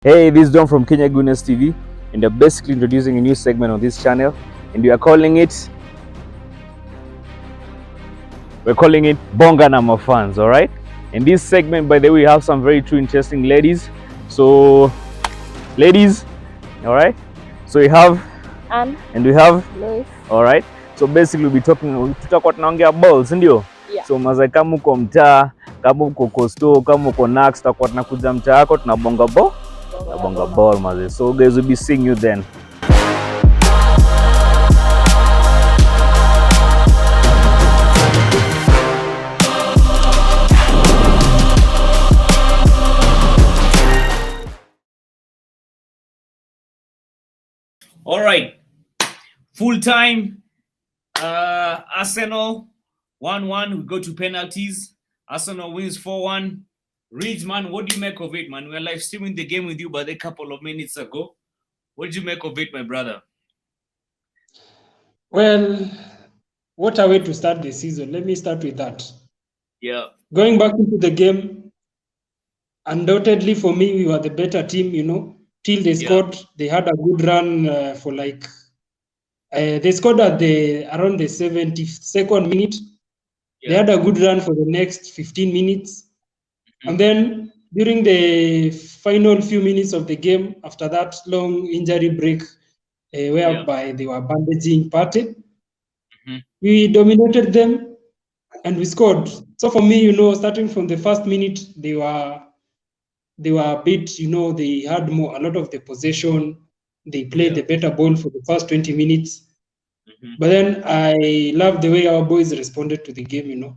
Hey, this is Don from Kenya Goodness TV, and they're basically introducing a new segment on this channel, and we're calling it Bonga na Mafans. All right. In this segment, by the way, we have some very true interesting ladies. So, ladies, all right. So we have Anne and we have Lois. All right. So basically we'll be tutakuwa tunaongea balls, ndio? Yeah. So mazai, kama uko mtaa, kama uko Costo, kama uko Nax, tutakuwa tunakuja mtaa yako tunabonga ball mazai. So guys, we'll be seeing you then. All right, full time. Arsenal 1-1. We go to penalties. Arsenal wins 4-1. Reeds, man, what do you make of it, man? We're live streaming the game with you, but a couple of minutes ago. What did you make of it, my brother? Well, what a way to start the season. Let me start with that. Yeah. Going back into the game, undoubtedly for me, we were the better team, till they scored. They had a good run for like, they scored at around the 72nd minute. They had a good run for the next 15 minutes. And then during the final few minutes of the game, after that long injury break, whereby they were bandaging Partey, we dominated them and we scored. So for me, starting from the first minute, they were a bit, they had a lot of the possession. They played the better ball for the first 20 minutes. But then I love the way our boys responded to the game,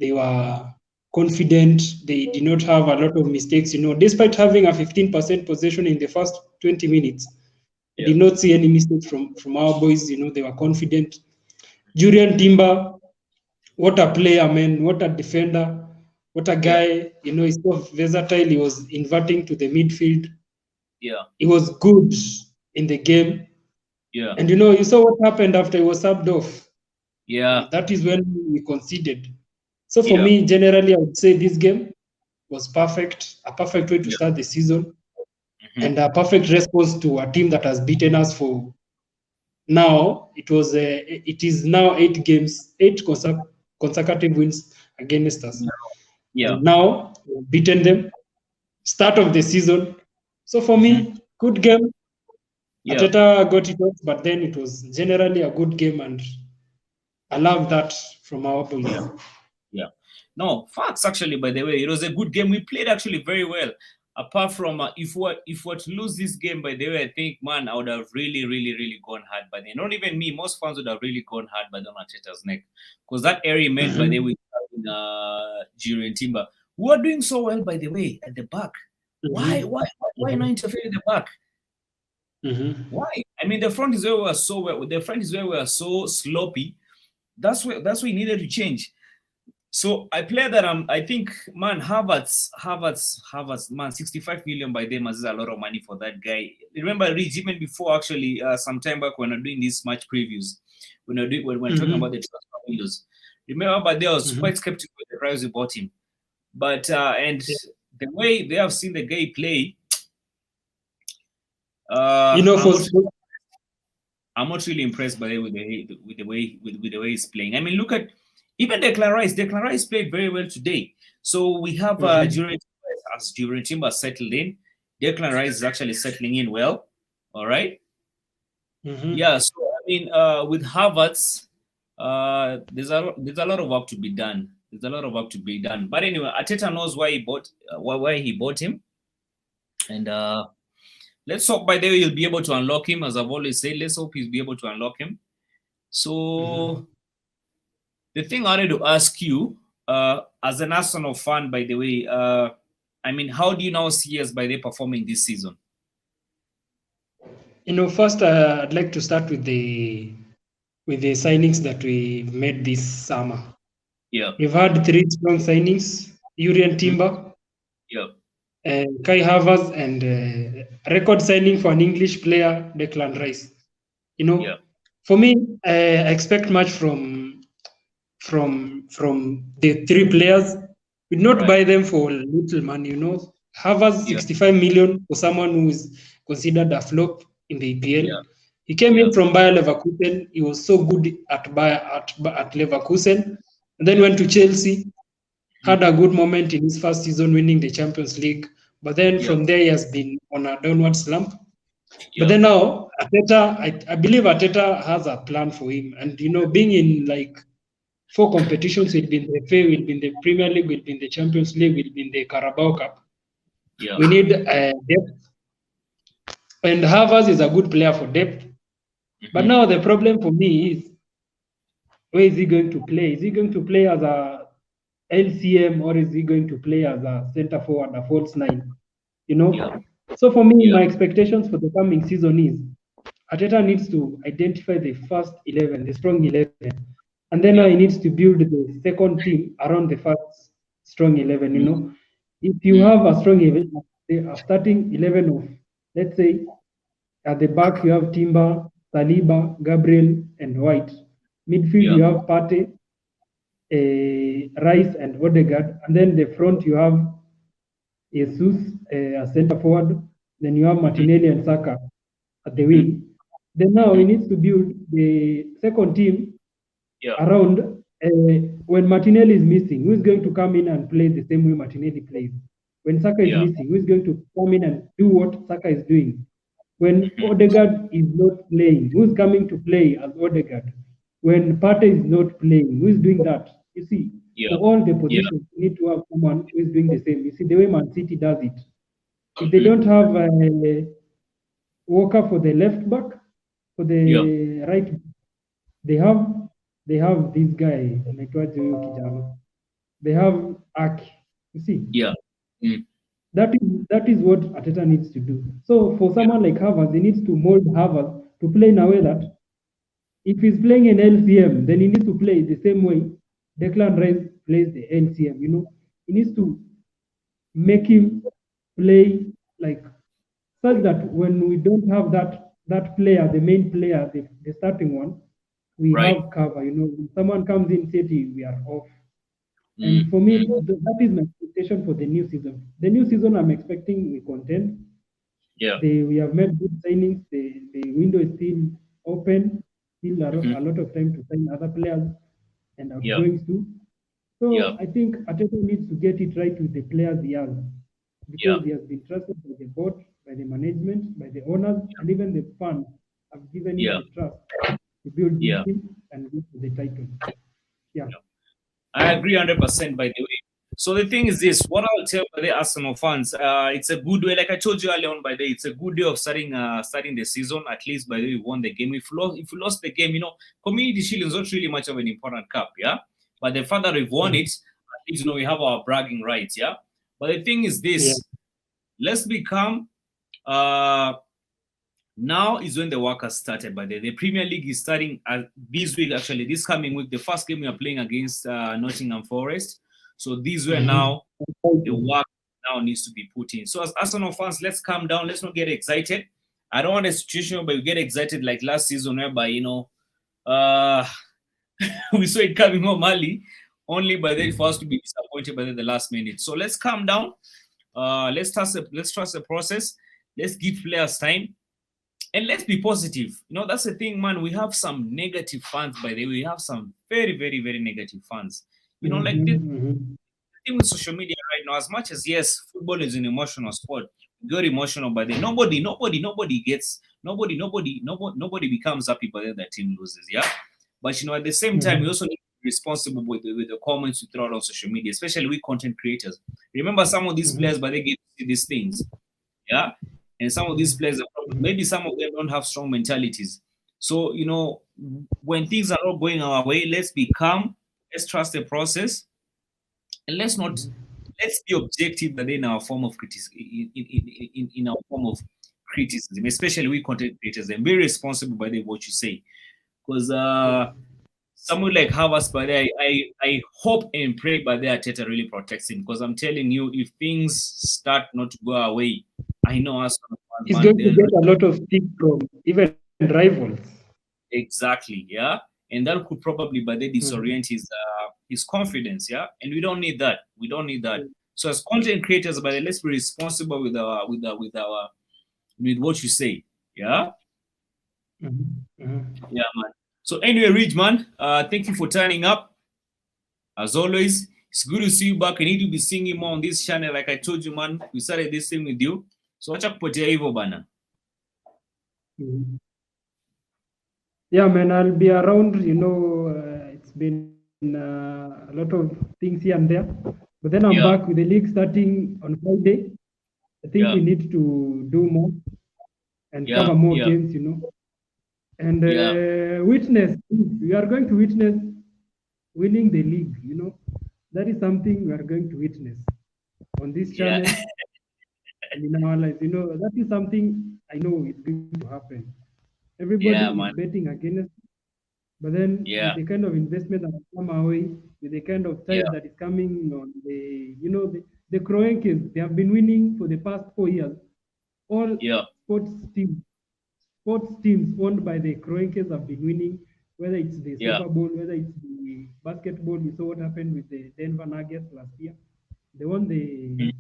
They were confident. They did not have a lot of mistakes, despite having a 15% possession in the first 20 minutes. I did not see any mistakes from our boys, they were confident. Julian Timber, what a player, man, what a defender, what a guy, he's so versatile. He was inverting to the midfield. Yeah. He was good in the game. Yeah. And you saw what happened after he was subbed off. Yeah. That is when we conceded. So for me, generally, I would say this game was perfect, a perfect way to start the season, and a perfect response to a team that has beaten us for now. It is now 8 games, 8 consecutive wins against us. Yeah. And now we've beaten them. Start of the season. So for me, good game. Ateta got it off, but then it was generally a good game, and I love that from our boys. Yeah. No, facts actually, by the way. It was a good game. We played actually very well. Apart from if we to lose this game, by the way, I think, man, I would have really, really, really gone hard by then. Not even me. Most fans would have really gone hard by the Arteta's neck. Because that area made, by the way, Julian Timber, who are doing so well, by the way, at the back. Why not interfere in the back? Why? I mean, the front is where we were so well. The front is where we were so sloppy. That's where we needed to change. So I played that. I think, man, Havertz, man, 65 million by them is a lot of money for that guy. Remember, Rich, even before actually, some time back when we were doing these match previews, when we were talking about the transfer windows. Remember, but I was quite skeptical with the price we bought him. But and the way they have seen the guy play, I'm not really impressed by with the way he's playing. I mean, look at even Declan Rice. Declan Rice played very well today. So we have Julian Timber settled in. Declan Rice is actually settling in well. All right. Yeah. So I mean, with Havertz, there's a lot of work to be done. There's a lot of work to be done. But anyway, Arteta knows why he bought him, and let's hope by the way you'll be able to unlock him. As I've always said, let's hope he'll be able to unlock him. So the thing I wanted to ask you, as an Arsenal fan, by the way, I mean, how do you now see us by the performing this season? First I'd like to start with the signings that we made this summer. Yeah. We've had 3 strong signings: Julian Timber, Kai Havertz, and a record signing for an English player, Declan Rice. For me, I expect much from the 3 players. We not buy them for little money, Havertz 65 million for someone who is considered a flop in the EPL. Yeah. He came in from Bayer Leverkusen. He was so good at Leverkusen, and then went to Chelsea. Had a good moment in his first season, winning the Champions League. But then from there, he has been on a downward slump. But then now, Arteta, I believe Arteta has a plan for him. And, you know, being in like 4 competitions, we'll be in the FA, we'll be in the Premier League, we'll be in the Champions League, we'll be in the Carabao Cup. We need depth. And Havertz is a good player for depth. But now the problem for me is, where is he going to play? Is he going to play as a LCM, or is he going to play as a centre forward, a false 9? You know? So for me, my expectations for the coming season is Arteta needs to identify the first 11, the strong 11. And then he needs to build the second team around the first strong 11, you know? If you have a strong 11, a starting 11 of, let's say, at the back you have Timber, Saliba, Gabriel, and White. Midfield you have Partey, Rice, and Odegaard. And then the front you have Jesus, a centre forward. Then you have Martinelli and Saka at the wing. Then now he needs to build the second team around when Martinelli is missing. Who is going to come in and play the same way Martinelli plays? When Saka is missing, who is going to come in and do what Saka is doing? When Odegaard is not playing, who is coming to play as Odegaard? When Partey is not playing, who is doing that? You see, for all the positions, you need to have someone who is doing the same. You see, the way Man City does it. If they don't have Walker for the left back, for the right, they have this guy. They have Aki. You see, that is what Arteta needs to do. So for someone like Havertz, he needs to mold Havertz to play in a way that if he's playing in LCM, then he needs to play the same way Declan Rice plays the LCM. You know, he needs to make him play like such that when we don't have that player, the main player, the starting one, we have cover. You know, when someone comes in City, we are off. And for me, that is my expectation for the new season. The new season, I'm expecting we contend. We have made good signings. The window is still open. Still a lot of time to sign other players and outgoings too. So I think Arteta needs to get it right with the players he has, because he has been trusted by the board, by the management, by the owners, and even the fans have given him the trust to build this team and go to the title. I agree 100%, by the way. So the thing is this, what I'll tell the Arsenal fans, it's a good way, like I told you earlier on, by the way, it's a good way of starting the season. At least, by the way, we won the game. If we lost the game, you know, Community Shield is not really much of an important cup, but the fact that we've won it, at least, you know, we have our bragging rights, But the thing is this, let's become, now is when the work has started. By the Premier League is starting this week, actually, this coming week. The first game we are playing against Nottingham Forest. So these were now the work now needs to be put in. So as Arsenal fans, let's calm down. Let's not get excited. I don't want a situation where we get excited like last season, whereby, you know, we saw it coming home early, only by then for us to be disappointed by the last minute. So let's calm down. Let's trust the process. Let's give players time. And let's be positive. You know, that's the thing, man. We have some negative fans, by the way. We have some very, very, very negative fans. You know, like the thing with social media right now, as much as, yes, football is an emotional sport, very emotional, but then nobody becomes happy by the their team loses, But, you know, at the same time, we also need to be responsible with the comments we throw out on social media, especially we content creators. Remember, some of these players, but they get to see these things, and some of these players, maybe some of them don't have strong mentalities. So, you know, when things are not going our way, let's be calm, let's trust the process, and let's be objective that in our form of criticism, in our form of criticism, especially we content creators, and be responsible by what you say. Because someone like Havertz, but I hope and pray by the Arteta really protects him. Because I'm telling you, if things start not to go away, I know us. He's going to get a lot of stick from even rivals. Exactly, and that could probably by the disorient his confidence, and we don't need that. So as content creators, but let's be responsible with what you say. Yeah. Yeah, man. So anyway, Rich, man, thank you for turning up. As always, it's good to see you back. I need to be seeing you more on this channel. Like I told you, man, we started this thing with you. So acha kupotea hivyo bana. Yeah, man, I'll be around. You know, it's been a lot of things here and there, but then I'm back with the league starting on Friday. I think we need to do more and cover more games, you know, and witness. We are going to witness winning the league. You know, that is something we are going to witness on this channel and in our lives. You know, that is something I know it's going to happen. Everybody is betting against. But then with the kind of investment that has come our way, with the kind of tide that is coming on the, you know, the Kroenkes, they have been winning for the past 4 years. All sports teams owned by the Kroenkes have been winning, whether it's the Super Bowl, whether it's the basketball. We saw what happened with the Denver Nuggets last year. They won the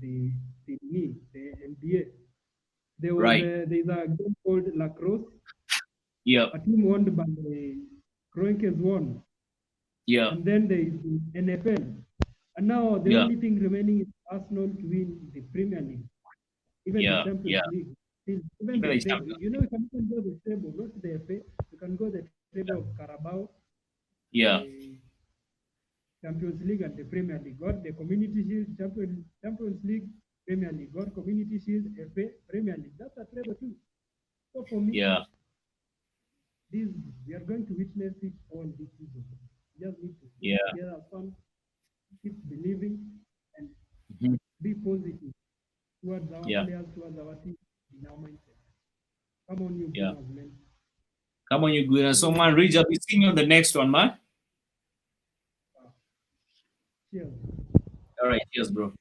NBA. There was there's a game called lacrosse. A team owned by the Kroenkes won. And then there is the NFL. And now the only thing remaining is Arsenal to win the Premier League. Even the Champions League. Even the you know, you can even go the table, not the FA. You can go the table of Carabao. The Champions League and the Premier League. Got the Community Shield, Champions League, Premier League. Got Community Shield, FA, Premier League. That's a treble too. So for me, this we are going to witness it all this season. We just need to stay together as fun, keep believing, and be positive towards our players, towards our team, in our mindset. Come on, you Gunners, man. Come on, you Gunners. So, man, Rich, I'll be seeing you on the next one, man. Cheers. All right, cheers, bro.